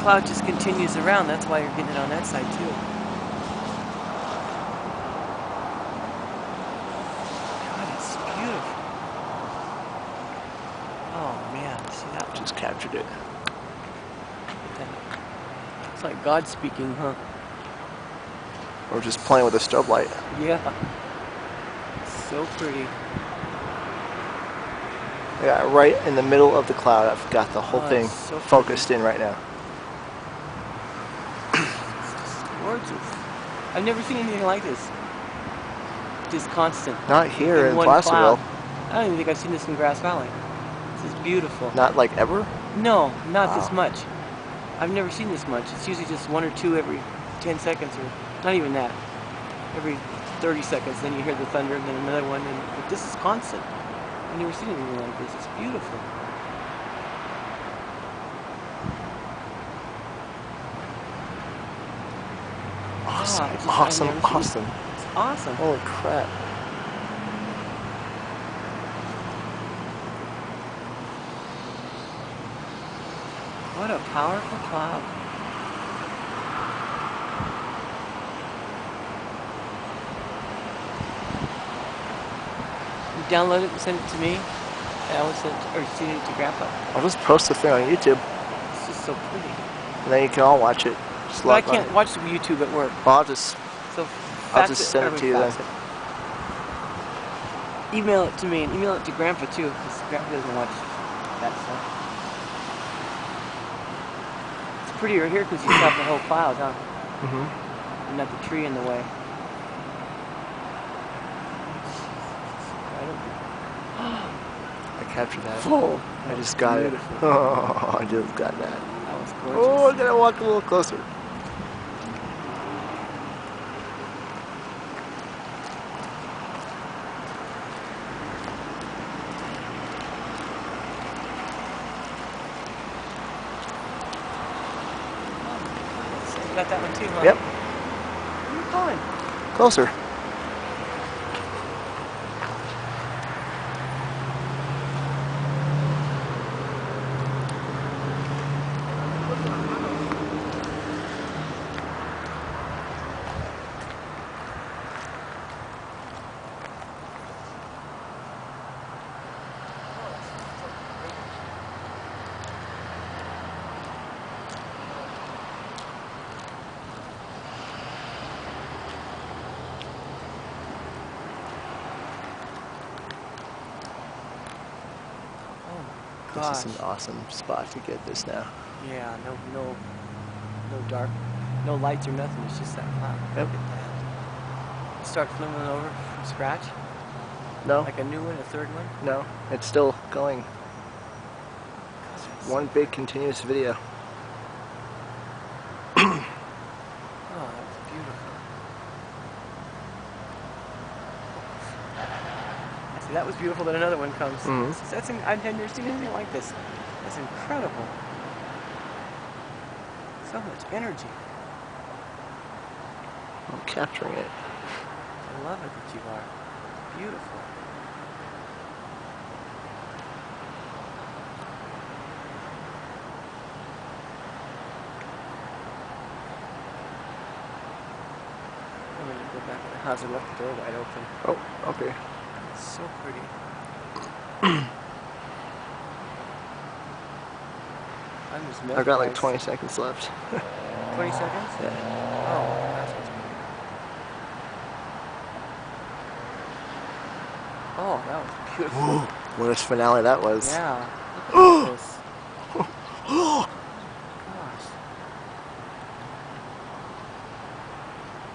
cloud just continues around. That's why you're getting it on that side too. God, it's beautiful. Oh man, see that one? Just captured it. It's like God speaking, huh? Or just playing with a strobe light. Yeah. So pretty. Yeah, right in the middle of the cloud. I've got the whole thing So focused in right now. It's just gorgeous. I've never seen anything like this. Just constant. Not here in one Placerville. cloud. I don't even think I've seen this in Grass Valley. This is beautiful. Not like ever? No, not Wow. this much. I've never seen this much. It's usually just 1 or 2 every 10 seconds, or not even that. Every 30 seconds, then you hear the thunder, and then another one. But this is constant. I've never seen anything like this. It's beautiful. Awesome, I've awesome, never seen- awesome. It's awesome. Holy crap. What a powerful cloud. You download it and send it to me. And I will send it, or send it to Grandpa. I'll just post the thing on YouTube, It's just so pretty. and then you can all watch it. Just But I log on. can't watch YouTube at work. Well, I'll just So send it to you then. Email it to me and email it to Grandpa too, because Grandpa doesn't watch that stuff. It's prettier here because you have the whole cloud, huh? Mm-hmm. And not the tree in the way. I captured that. Oh, I just got beautiful. it. Oh, I just got that. That was Oh, gorgeous. I gotta walk a little closer. You got that one too, huh? Yep. Where are you going? Closer. This Gosh. is an awesome spot to get this now. Yeah, no dark, no lights or nothing. It's just that cloud. Yep. Look at that. Start flipping over from scratch, No, like a new one, a third one. no, it's still going. One big continuous video. Oh, that's beautiful. See, that was beautiful. Then another one comes. Mhm. I've never seen anything like this. That's incredible. So much energy. I'm capturing it. I love it that you are. Beautiful. I'm going to go back to the house and left the door wide open. Oh, okay. It's so pretty. I'm just I've got like mesmerized. 20 seconds left. 20 seconds? Yeah. Oh, that's what's pretty. Oh, that was beautiful. What a finale that was. Yeah. Look at this.